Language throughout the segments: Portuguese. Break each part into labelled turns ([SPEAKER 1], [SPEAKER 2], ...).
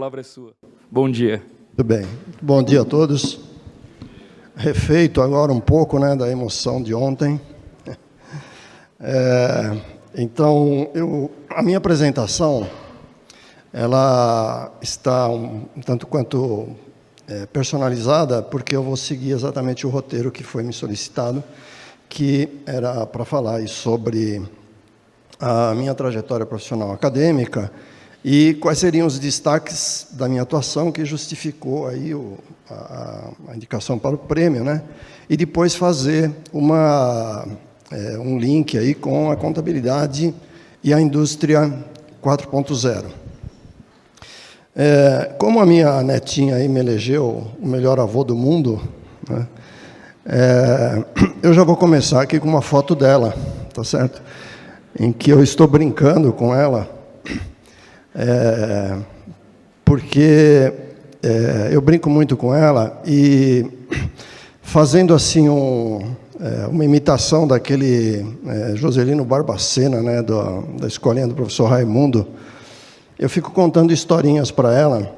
[SPEAKER 1] palavra é sua. Bom dia.
[SPEAKER 2] Tudo bem. Bom dia a todos. Refeito agora um pouco, né, da emoção de ontem. Então, a minha apresentação, ela está um tanto quanto personalizada, porque eu vou seguir exatamente o roteiro que foi me solicitado, que era para falar aí sobre a minha trajetória profissional acadêmica e quais seriam os destaques da minha atuação que justificou aí a indicação para o prêmio, né? E depois fazer um link aí com a contabilidade e a indústria 4.0. Como a minha netinha aí me elegeu o melhor avô do mundo, né? Eu já vou começar aqui com uma foto dela, tá certo? Em que eu estou brincando com ela, porque eu brinco muito com ela e fazendo assim uma imitação daquele Joselino Barbacena, né, da escolinha do professor Raimundo, eu fico contando historinhas para ela,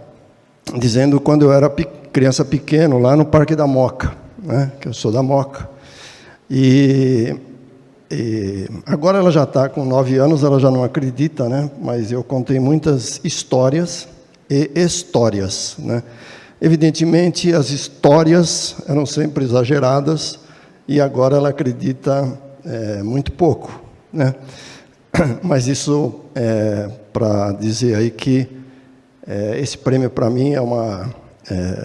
[SPEAKER 2] dizendo quando eu era criança pequeno, lá no Parque da Moca, né, que eu sou da Moca. E agora ela já está com 9 anos, ela já não acredita, né, mas eu contei muitas histórias e histórias, né. Evidentemente, as histórias eram sempre exageradas e agora ela acredita muito pouco, né. Mas isso é para dizer aí que esse prêmio para mim é uma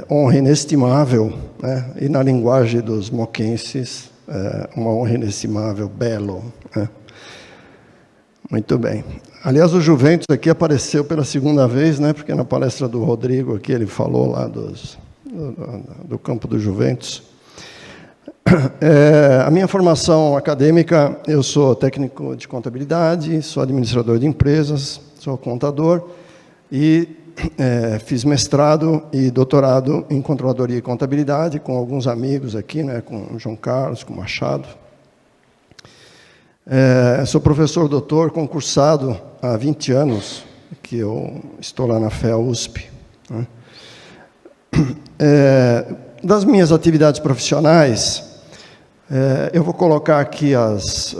[SPEAKER 2] honra inestimável, né? E na linguagem dos moquenses, uma honra inestimável, belo, né? Muito bem. Aliás, o Juventus aqui apareceu pela segunda vez, né? Porque na palestra do Rodrigo aqui ele falou lá do campo do Juventus. A minha formação acadêmica, eu sou técnico de contabilidade, sou administrador de empresas, sou contador e fiz mestrado e doutorado em controladoria e contabilidade com alguns amigos aqui, né, com o João Carlos, com o Machado. Sou professor doutor concursado há 20 anos, que eu estou lá na FEA-USP, né. Das minhas atividades profissionais, eu vou colocar aqui as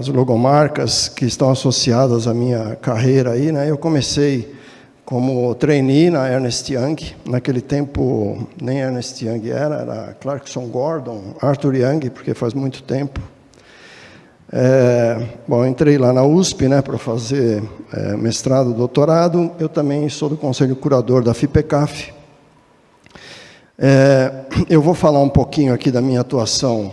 [SPEAKER 2] logomarcas que estão associadas à minha carreira aí, né? Eu comecei como trainee na Ernst Young, naquele tempo nem Ernst Young era Clarkson Gordon, Arthur Young, porque faz muito tempo. Bom, entrei lá na USP, né, para fazer mestrado, doutorado. Eu também sou do conselho curador da FIPECAF. Eu vou falar um pouquinho aqui da minha atuação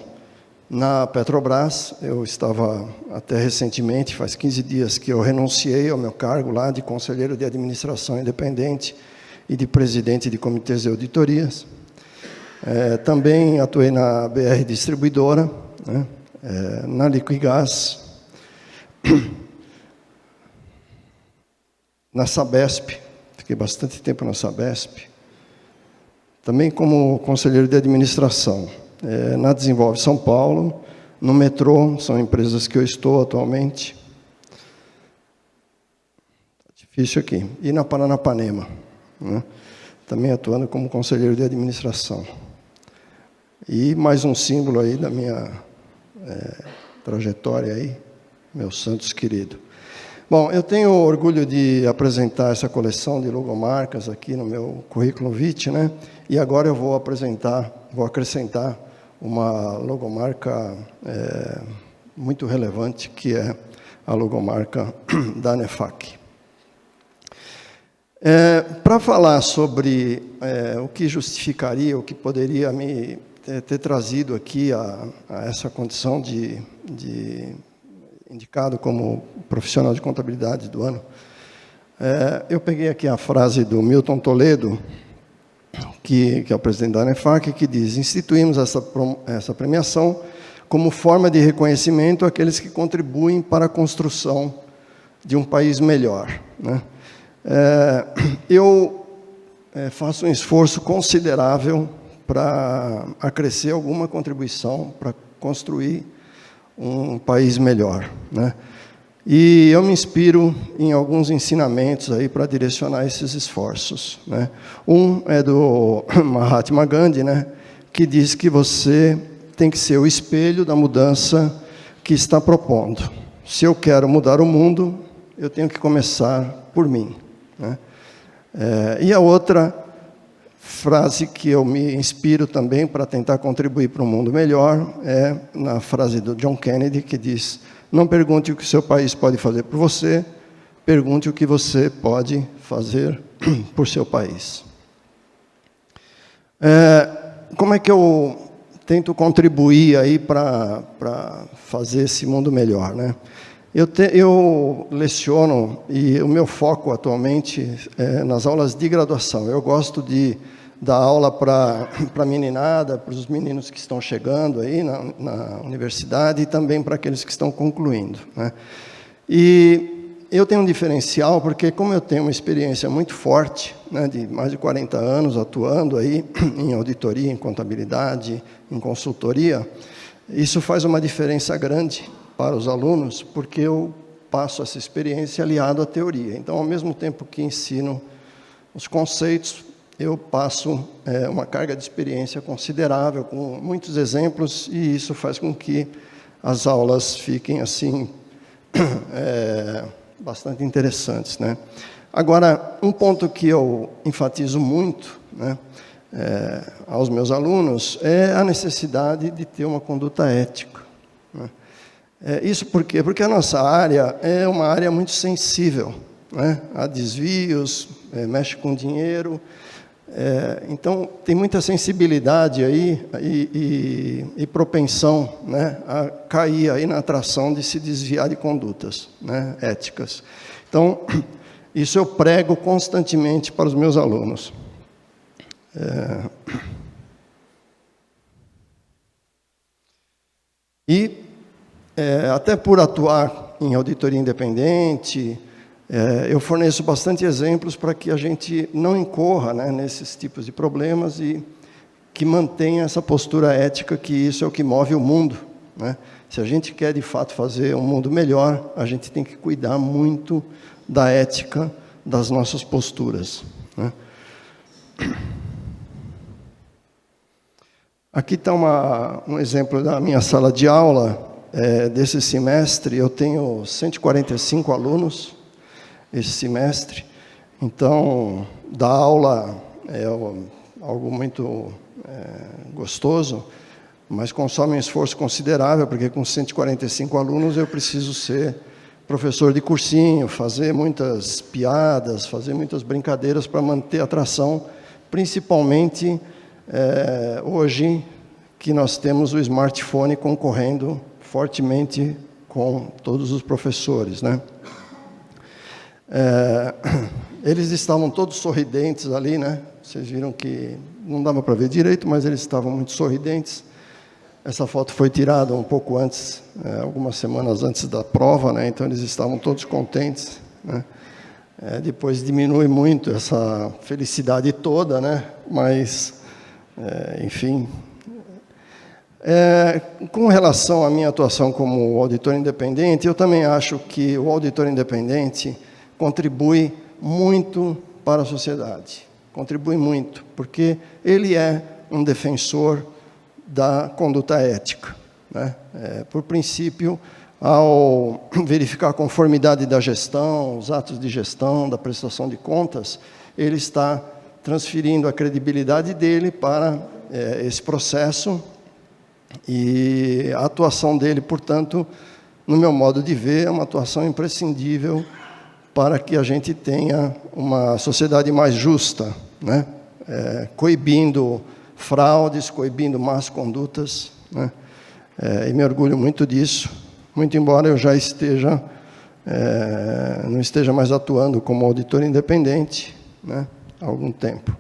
[SPEAKER 2] na Petrobras. Eu estava até recentemente, faz 15 dias, que eu renunciei ao meu cargo lá de conselheiro de administração independente e de presidente de comitês de auditorias. Também atuei na BR Distribuidora, né, na Liquigás, na Sabesp, fiquei bastante tempo na Sabesp, também como conselheiro de administração. Na Desenvolve São Paulo, no metrô, são empresas que eu estou atualmente. Difícil aqui. E na Paranapanema, né? Também atuando como conselheiro de administração. E mais um símbolo aí da minha trajetória aí, meu Santos querido. Bom, eu tenho orgulho de apresentar essa coleção de logomarcas aqui no meu currículo vitae, né? E agora eu vou acrescentar uma logomarca muito relevante, que é a logomarca da ANEFAC. Para falar sobre o que justificaria, o que poderia me ter trazido aqui a essa condição de indicado como profissional de contabilidade do ano, eu peguei aqui a frase do Milton Toledo, que é o presidente da ANEFAC, que diz: instituímos essa premiação como forma de reconhecimento àqueles que contribuem para a construção de um país melhor, né? Eu faço um esforço considerável para acrescer alguma contribuição para construir um país melhor, né? E eu me inspiro em alguns ensinamentos aí para direcionar esses esforços, né? Um é do Mahatma Gandhi, né, que diz que você tem que ser o espelho da mudança que está propondo. Se eu quero mudar o mundo, eu tenho que começar por mim, né? E a outra frase que eu me inspiro também para tentar contribuir para um mundo melhor é na frase do John Kennedy, que diz: não pergunte o que o seu país pode fazer por você, pergunte o que você pode fazer por seu país. Como é que eu tento contribuir aí para fazer esse mundo melhor, né? Eu leciono, e o meu foco atualmente é nas aulas de graduação. Eu gosto de dar aula para a meninada, para os meninos que estão chegando aí na universidade e também para aqueles que estão concluindo, né? E eu tenho um diferencial, porque como eu tenho uma experiência muito forte, né, de mais de 40 anos atuando aí em auditoria, em contabilidade, em consultoria, isso faz uma diferença grande para os alunos, porque eu passo essa experiência aliado à teoria. Então, ao mesmo tempo que ensino os conceitos, eu passo uma carga de experiência considerável, com muitos exemplos, e isso faz com que as aulas fiquem, assim, bastante interessantes, né? Agora, um ponto que eu enfatizo muito, né, aos meus alunos é a necessidade de ter uma conduta ética, né? Isso por quê? Porque a nossa área é uma área muito sensível, né? Há desvios, mexe com dinheiro, então tem muita sensibilidade aí e propensão, né, a cair aí na atração de se desviar de condutas, né, éticas. Então, isso eu prego constantemente para os meus alunos. Até por atuar em auditoria independente, eu forneço bastante exemplos para que a gente não incorra, né, nesses tipos de problemas e que mantenha essa postura ética, que isso é o que move o mundo, né? Se a gente quer, de fato, fazer um mundo melhor, a gente tem que cuidar muito da ética das nossas posturas, né? Aqui está um exemplo da minha sala de aula. Desse semestre, eu tenho 145 alunos esse semestre. Então, dar aula é algo muito gostoso, mas consome um esforço considerável, porque com 145 alunos eu preciso ser professor de cursinho, fazer muitas piadas, fazer muitas brincadeiras para manter a atração, principalmente hoje que nós temos o smartphone concorrendo fortemente com todos os professores, né? Eles estavam todos sorridentes ali, né? Vocês viram que não dava para ver direito, mas eles estavam muito sorridentes. Essa foto foi tirada um pouco antes, algumas semanas antes da prova, né? Então eles estavam todos contentes, né? Depois diminui muito essa felicidade toda, né? Mas, enfim. Com relação à minha atuação como auditor independente, eu também acho que o auditor independente contribui muito para a sociedade. Contribui muito, porque ele é um defensor da conduta ética, né? Por princípio, ao verificar a conformidade da gestão, os atos de gestão, da prestação de contas, ele está transferindo a credibilidade dele para esse processo. E a atuação dele, portanto, no meu modo de ver, é uma atuação imprescindível para que a gente tenha uma sociedade mais justa, né? Coibindo fraudes, coibindo más condutas, né? E me orgulho muito disso, muito embora eu já não esteja mais atuando como auditor independente, né, há algum tempo.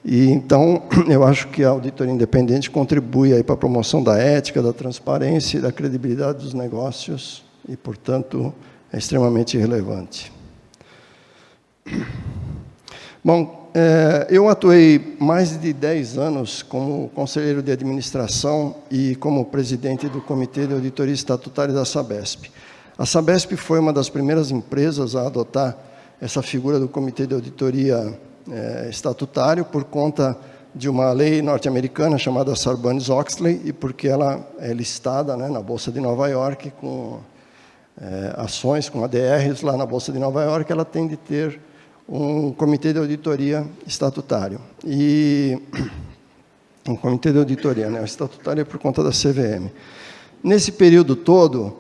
[SPEAKER 2] E, então, eu acho que a auditoria independente contribui aí para a promoção da ética, da transparência e da credibilidade dos negócios e, portanto, é extremamente relevante. Bom, eu atuei mais de 10 anos como conselheiro de administração e como presidente do Comitê de Auditoria Estatutária da Sabesp. A Sabesp foi uma das primeiras empresas a adotar essa figura do Comitê de Auditoria estatutário por conta de uma lei norte-americana chamada Sarbanes-Oxley e porque ela é listada, né, na Bolsa de Nova York com ações, com ADRs lá na Bolsa de Nova York, ela tem de ter um Comitê de Auditoria estatutário. E um Comitê de Auditoria, né, o estatutário é por conta da CVM. Nesse período todo,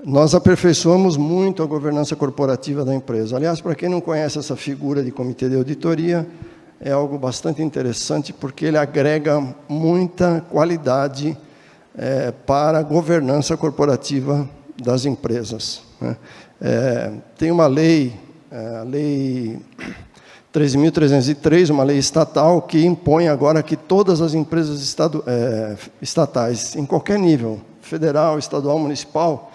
[SPEAKER 2] nós aperfeiçoamos muito a governança corporativa da empresa. Aliás, para quem não conhece essa figura de comitê de auditoria, é algo bastante interessante, porque ele agrega muita qualidade para a governança corporativa das empresas, né? Tem uma lei, a Lei 13.303, uma lei estatal, que impõe agora que todas as empresas estatais, em qualquer nível, federal, estadual, municipal,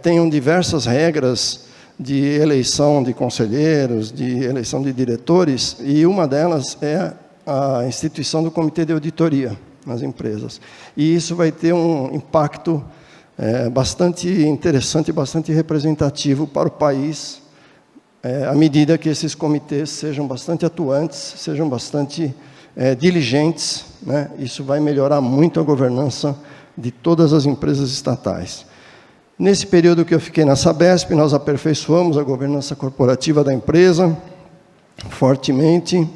[SPEAKER 2] tenham diversas regras de eleição de conselheiros, de eleição de diretores, e uma delas é a instituição do Comitê de Auditoria nas empresas. E isso vai ter um impacto bastante interessante, bastante representativo para o país, à medida que esses comitês sejam bastante atuantes, sejam bastante diligentes, né? Isso vai melhorar muito a governança de todas as empresas estatais. Nesse período que eu fiquei na Sabesp, nós aperfeiçoamos a governança corporativa da empresa fortemente.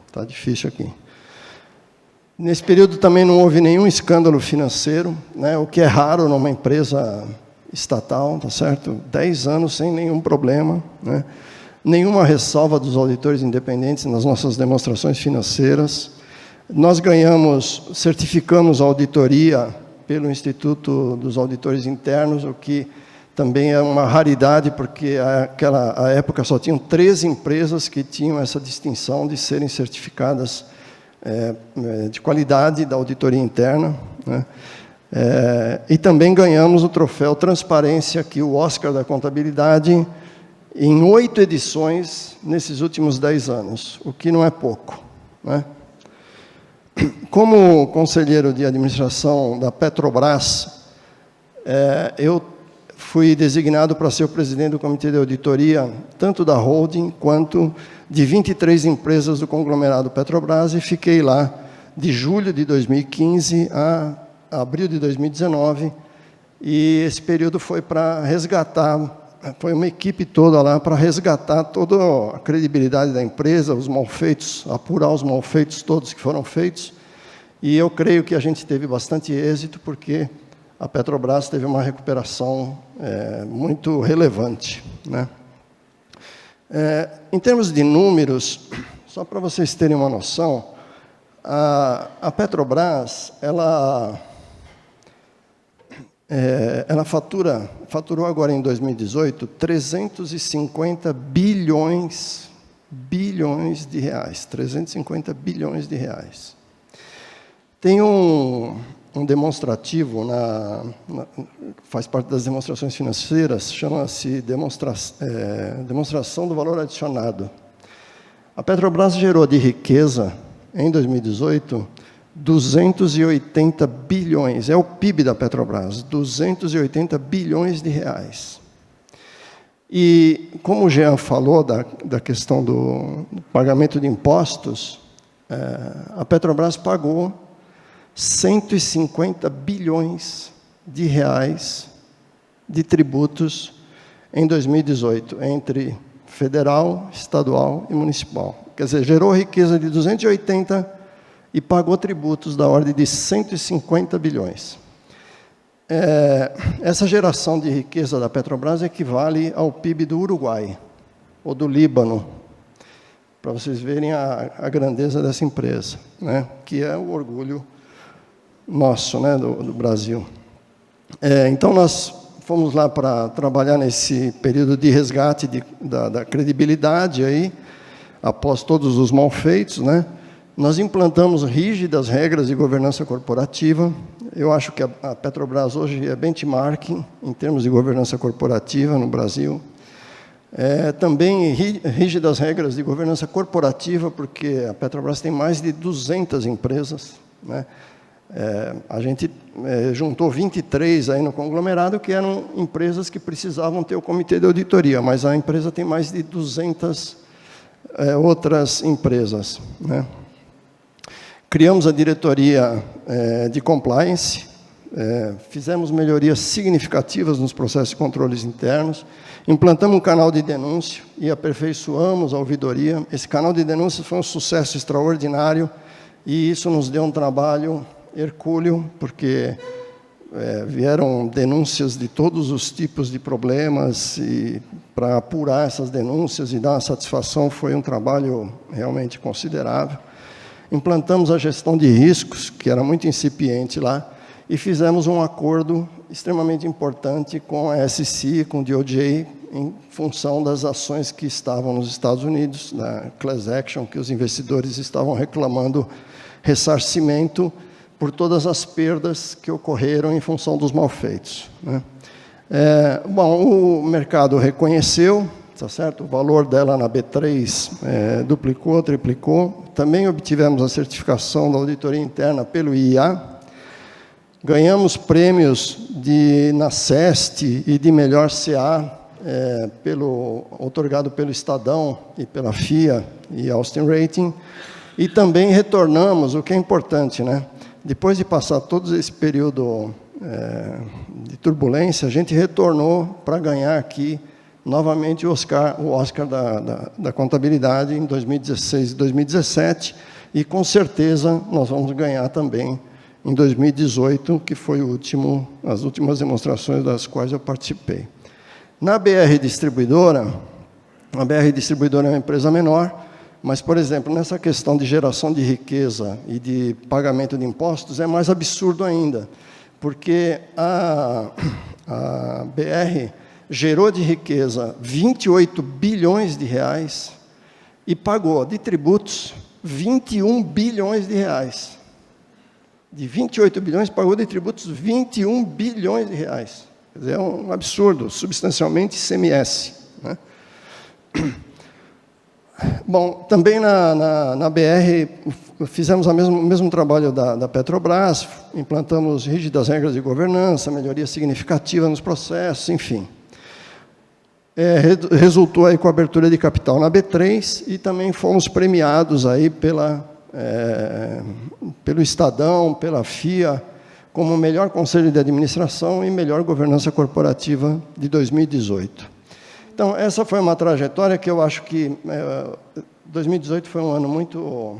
[SPEAKER 2] Está difícil aqui. Nesse período também não houve nenhum escândalo financeiro, né, o que é raro numa empresa estatal, tá certo? 10 anos sem nenhum problema, né? Nenhuma ressalva dos auditores independentes nas nossas demonstrações financeiras. Nós certificamos a auditoria pelo Instituto dos Auditores Internos, o que também é uma raridade, porque à época só tinham 13 empresas que tinham essa distinção de serem certificadas de qualidade da auditoria interna, né? E também ganhamos o troféu Transparência, aqui o Oscar da Contabilidade, em 8 edições nesses últimos 10 anos, o que não é pouco, né? Como conselheiro de administração da Petrobras, eu fui designado para ser o presidente do Comitê de Auditoria, tanto da holding quanto de 23 empresas do conglomerado Petrobras, e fiquei lá de julho de 2015 a abril de 2019, e esse período foi para resgatar, foi uma equipe toda lá para resgatar toda a credibilidade da empresa, os malfeitos, apurar os malfeitos todos que foram feitos, e eu creio que a gente teve bastante êxito, porque a Petrobras teve uma recuperação muito relevante, né? Em termos de números, só para vocês terem uma noção, a Petrobras, ela faturou agora em 2018 350 bilhões de reais, 350 bilhões de reais. Tem um demonstrativo, faz parte das demonstrações financeiras, chama-se demonstração do valor adicionado. A Petrobras gerou de riqueza, em 2018, 280 bilhões, é o PIB da Petrobras, 280 bilhões de reais. E, como o Jean falou da questão do pagamento de impostos, a Petrobras pagou 150 bilhões de reais de tributos em 2018, entre federal, estadual e municipal. Quer dizer, gerou riqueza de 280 e pagou tributos da ordem de 150 bilhões. Essa geração de riqueza da Petrobras equivale ao PIB do Uruguai, ou do Líbano, para vocês verem a grandeza dessa empresa, né, que é o orgulho nosso, né, do Brasil. Então, nós fomos lá para trabalhar nesse período de resgate da credibilidade, aí, após todos os malfeitos, né? Nós implantamos rígidas regras de governança corporativa. Eu acho que a Petrobras hoje é benchmarking em termos de governança corporativa no Brasil. Também rígidas regras de governança corporativa, porque a Petrobras tem mais de 200 empresas, né? A gente juntou 23 aí no conglomerado, que eram empresas que precisavam ter o comitê de auditoria, mas a empresa tem mais de 200 outras empresas, né? Criamos a diretoria de compliance, fizemos melhorias significativas nos processos de controles internos, implantamos um canal de denúncia e aperfeiçoamos a ouvidoria. Esse canal de denúncia foi um sucesso extraordinário e isso nos deu um trabalho hercúleo, porque vieram denúncias de todos os tipos de problemas e para apurar essas denúncias e dar uma satisfação foi um trabalho realmente considerável. Implantamos a gestão de riscos, que era muito incipiente lá, e fizemos um acordo extremamente importante com a SEC, com o DOJ, em função das ações que estavam nos Estados Unidos, da class action, que os investidores estavam reclamando ressarcimento por todas as perdas que ocorreram em função dos malfeitos, né? Bom, o mercado reconheceu, tá certo? O valor dela na B3 duplicou, triplicou. Também obtivemos a certificação da auditoria interna pelo IIA. Ganhamos prêmios na CEST e de melhor CA, otorgado pelo Estadão e pela FIA e Austin Rating. E também retornamos, o que é importante, né? Depois de passar todo esse período de turbulência, a gente retornou para ganhar aqui novamente o Oscar da contabilidade em 2016 e 2017, e com certeza nós vamos ganhar também em 2018, que foi as últimas demonstrações das quais eu participei. Na BR Distribuidora, a BR Distribuidora é uma empresa menor, mas, por exemplo, nessa questão de geração de riqueza e de pagamento de impostos, é mais absurdo ainda, porque a BR gerou de riqueza 28 bilhões de reais e pagou de tributos 21 bilhões de reais. De 28 bilhões, pagou de tributos 21 bilhões de reais. Quer dizer, é um absurdo, substancialmente ICMS, né? Bom, também na BR fizemos o mesmo trabalho da Petrobras, implantamos rígidas regras de governança, melhoria significativa nos processos, enfim. Resultou aí com a abertura de capital na B3 e também fomos premiados aí pelo Estadão, pela FIA, como melhor conselho de administração e melhor governança corporativa de 2018. Então, essa foi uma trajetória que eu acho que 2018 foi um ano muito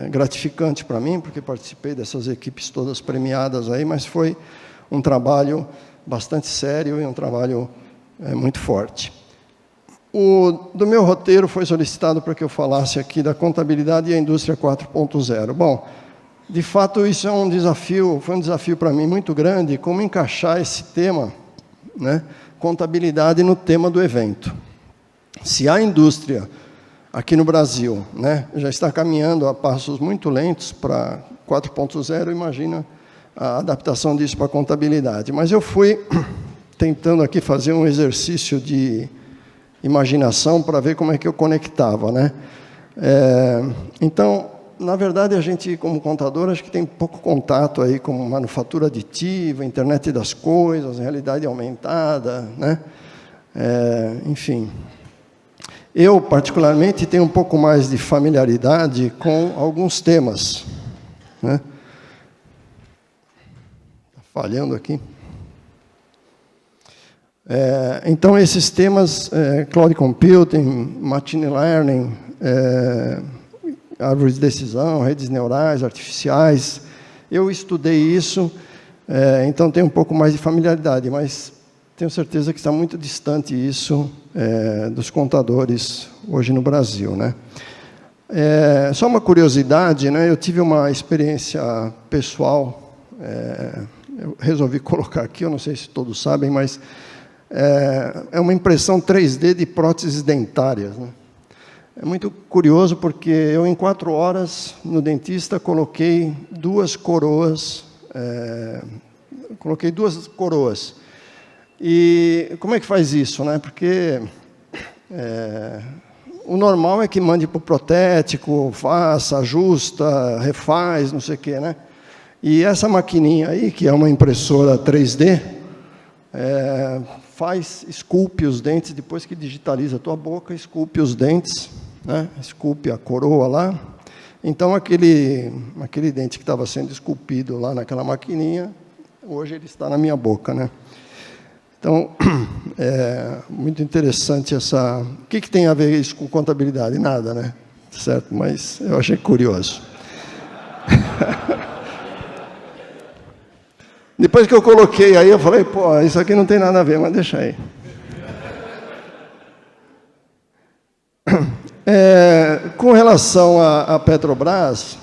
[SPEAKER 2] gratificante para mim, porque participei dessas equipes todas premiadas aí, mas foi um trabalho bastante sério e um trabalho muito forte. Do meu roteiro foi solicitado para que eu falasse aqui da contabilidade e a indústria 4.0. Bom, de fato, isso é um desafio, foi um desafio para mim muito grande, como encaixar esse tema, né, contabilidade no tema do evento. Se a indústria aqui no Brasil, né, já está caminhando a passos muito lentos para 4.0, imagina a adaptação disso para a contabilidade. Mas eu fui tentando aqui fazer um exercício de imaginação para ver como é que eu conectava, né? Então, na verdade, a gente, como contador, acho que tem pouco contato aí com manufatura aditiva, internet das coisas, realidade aumentada, né? Enfim. Eu, particularmente, tenho um pouco mais de familiaridade com alguns temas, né? Está falhando aqui. Então, esses temas, Cloud Computing, Machine Learning, árvores de decisão, redes neurais, artificiais, eu estudei isso, então tenho um pouco mais de familiaridade, mas tenho certeza que está muito distante isso dos contadores hoje no Brasil, né? Só uma curiosidade, né? Eu tive uma experiência pessoal, eu resolvi colocar aqui, eu não sei se todos sabem, mas é uma impressão 3D de próteses dentárias, né? É muito curioso porque eu, em 4 horas, no dentista, coloquei 2 coroas. E como é que faz isso, né? Porque o normal é que mande para o protético, faça, ajusta, refaz, não sei o quê, né? E essa maquininha aí, que é uma impressora 3D, esculpe os dentes, depois que digitaliza a tua boca, esculpe os dentes, né? Esculpe a coroa lá. Então, aquele dente que estava sendo esculpido lá naquela maquininha, hoje ele está na minha boca, né? Então, é muito interessante essa... O que tem a ver isso com contabilidade? Nada, né? Certo? Mas eu achei curioso. Depois que eu coloquei aí, eu falei, pô, isso aqui não tem nada a ver, mas deixa aí. Com relação à Petrobras,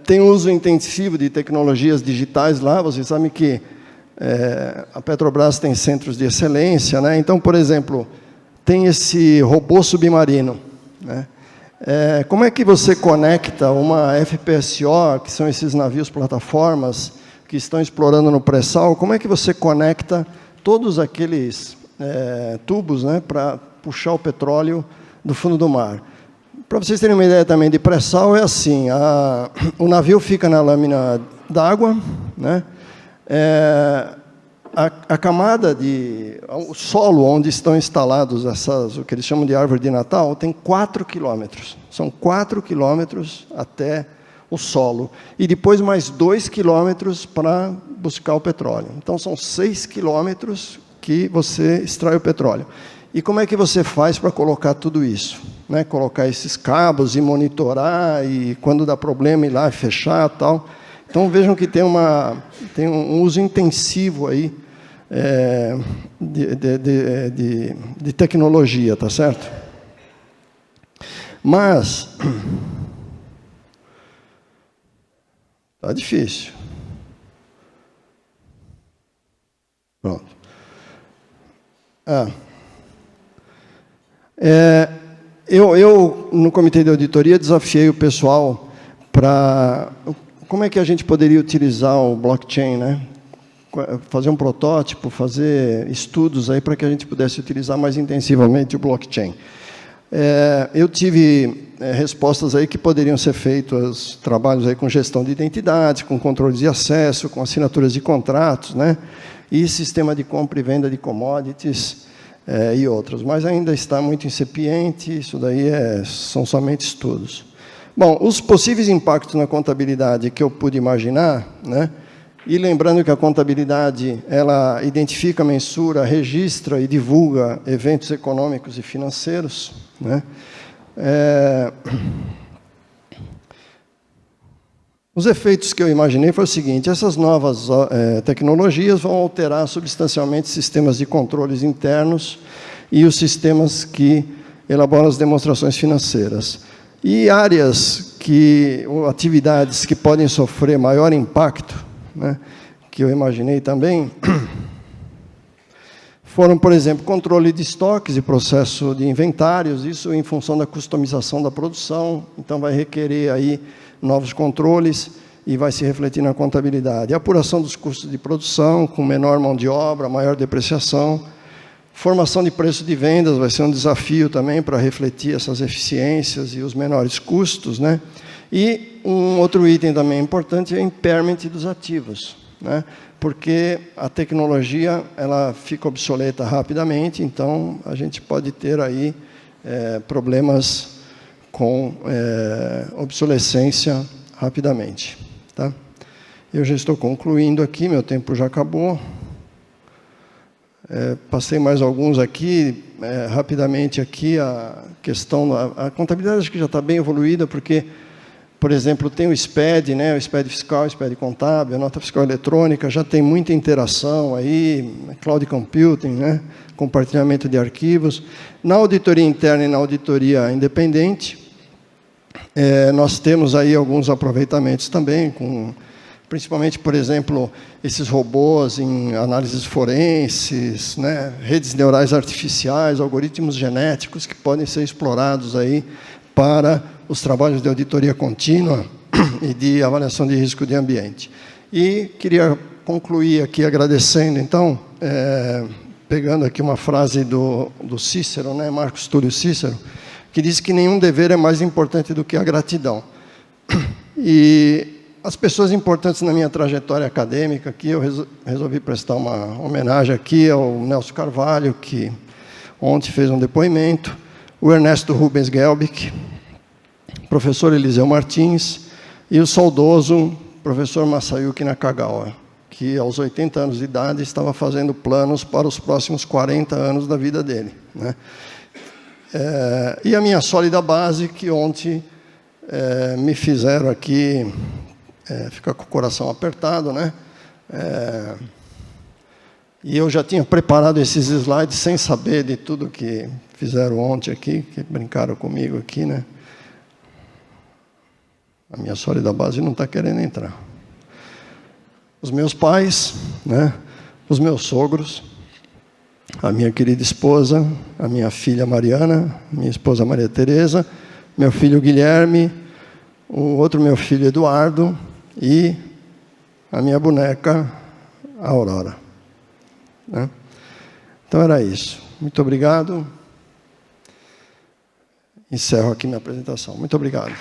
[SPEAKER 2] tem uso intensivo de tecnologias digitais lá. Vocês sabem que a Petrobras tem centros de excelência, né? Então, por exemplo, tem esse robô submarino, né? Como é que você conecta uma FPSO, que são esses navios plataformas que estão explorando no pré-sal, como é que você conecta todos aqueles tubos, né, para puxar o petróleo do fundo do mar? Para vocês terem uma ideia também de pré-sal, é assim, o navio fica na lâmina d'água, né? A camada o solo onde estão instalados o que eles chamam de árvore de Natal, tem 4 quilômetros. São 4 quilômetros até o solo. E depois mais 2 quilômetros para buscar o petróleo. Então, são 6 quilômetros que você extrai o petróleo. E como é que você faz para colocar tudo isso? Né? Colocar esses cabos e monitorar, e quando dá problema ir lá e fechar e tal. Então, vejam que tem um uso intensivo aí de tecnologia, tá certo? Mas tá difícil. Pronto. Eu, no comitê de auditoria, desafiei o pessoal para... Como é que a gente poderia utilizar o blockchain, né? Fazer um protótipo, fazer estudos aí para que a gente pudesse utilizar mais intensivamente o blockchain. Eu tive respostas aí que poderiam ser feitos trabalhos aí com gestão de identidades, com controles de acesso, com assinaturas de contratos, né? E sistema de compra e venda de commodities e outros. Mas ainda está muito incipiente, isso daí são somente estudos. Bom, os possíveis impactos na contabilidade que eu pude imaginar, né? E lembrando que a contabilidade, ela identifica, mensura, registra e divulga eventos econômicos e financeiros, né? Os efeitos que eu imaginei foi o seguinte: essas novas tecnologias vão alterar substancialmente sistemas de controles internos e os sistemas que elaboram as demonstrações financeiras. E áreas ou atividades que podem sofrer maior impacto, né, que eu imaginei também, foram, por exemplo, controle de estoques e processo de inventários, isso em função da customização da produção, então vai requerer aí novos controles e vai se refletir na contabilidade. A apuração dos custos de produção, com menor mão de obra, maior depreciação. Formação de preço de vendas vai ser um desafio também para refletir essas eficiências e os menores custos, né? E um outro item também importante é o impairment dos ativos, né? Porque a tecnologia ela fica obsoleta rapidamente, então a gente pode ter aí problemas com obsolescência rapidamente. Tá? Eu já estou concluindo aqui, meu tempo já acabou. Passei mais alguns aqui, rapidamente aqui, a questão, a contabilidade acho que já está bem evoluída, porque, por exemplo, tem o SPED, né, o SPED fiscal, o SPED contábil, a nota fiscal eletrônica, já tem muita interação aí, cloud computing, né, compartilhamento de arquivos. Na auditoria interna e na auditoria independente, nós temos aí alguns aproveitamentos também, principalmente, por exemplo, esses robôs em análises forenses, né, redes neurais artificiais, algoritmos genéticos que podem ser explorados aí para os trabalhos de auditoria contínua e de avaliação de risco de ambiente. E queria concluir aqui agradecendo, então, pegando aqui uma frase do Cícero, né, Marcos Túlio Cícero, que diz que nenhum dever é mais importante do que a gratidão. E as pessoas importantes na minha trajetória acadêmica aqui, eu resolvi prestar uma homenagem aqui ao Nelson Carvalho, que ontem fez um depoimento, o Ernesto Rubens Gelbig, professor Eliseu Martins e o saudoso professor Masayuki Nakagawa, que aos 80 anos de idade estava fazendo planos para os próximos 40 anos da vida dele, né? E a minha sólida base, que ontem me fizeram aqui ficar com o coração apertado, né? E eu já tinha preparado esses slides sem saber de tudo que fizeram ontem aqui, que brincaram comigo aqui, né? A minha sólida base não está querendo entrar. Os meus pais, né? Os meus sogros, a minha querida esposa, a minha filha Mariana, minha esposa Maria Tereza, meu filho Guilherme, o outro meu filho Eduardo e a minha boneca Aurora, né? Então era isso. Muito obrigado. Encerro aqui minha apresentação. Muito obrigado.